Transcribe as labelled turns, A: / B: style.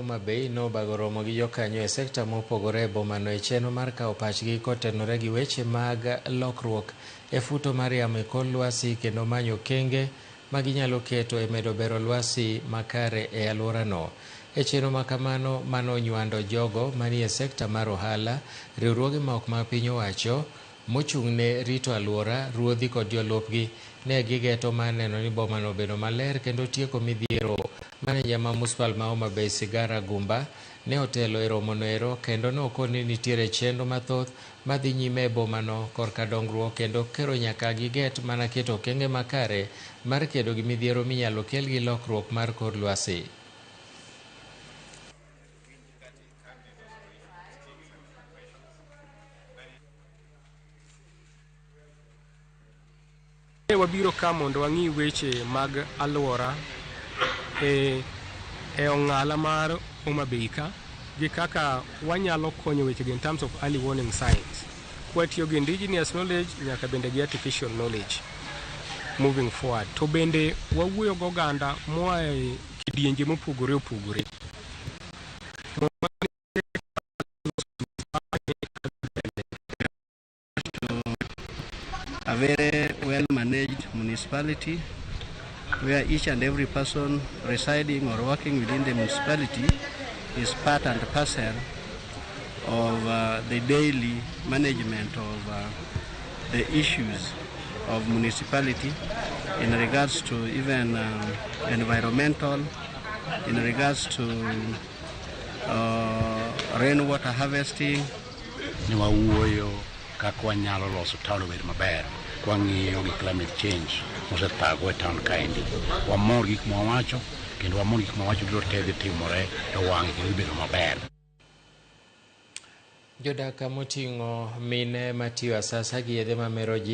A: Homa Bay nobago romo gi jokanyo e sekta mopogore e bomano e chenro mar kawo pachgi kotenore gi weche mag lokruok e futo mar yamo e kor lwasi kendo manyo okenge ma ginyalo keto e medo bero lwasi makare e alworano. E chenro ma kamano manonywando jogo manie sekta mar ohala, riwruoge ma ok mag piny owacho mochung'ne rito alwora, ruodhi kod jolupgi ne gigeto mar neno ni bomano obedo maler kendo tieko midhiero. Maneja ma Municipal ma Homa Bay Sigara Gumba ne otelo e romono ero kendo nokoni ni nitiere chenro mathoth madhi nyime e bomano korka dongruok kendo kero nyaka giget mana keto okenge makare mar kedo gi midhiero minyalo kel gi lokruok mar kor lwasi.
B: Wabiro ka mondo wang'i weche mag alwora e ong'ala mar Homa Bay ka gi kaka wanyalo konyo wechegi in terms of early warning signs. Kwatiyo gi indigenous knowledge nyaka bende gi artificial knowledge moving forward. To bende wawuoyo go oganda moa e kidienje mopogore opogore.
C: A very well-managed municipality where each and every person residing or working within the municipality is part and parcel of the daily management of the issues of municipality in regards to even environmental, in regards to rainwater harvesting.
D: Kako wanyalo loso town obed maber kwang'iyo gi climate change mosethago e town kaendi. Wamor gik mwawacho kendo wamor gik mwawacho biro tedhi timore e wang'e kendo bedo maber.
A: Jodak moting'o mine matiyo asasa gi yedhe mamero ji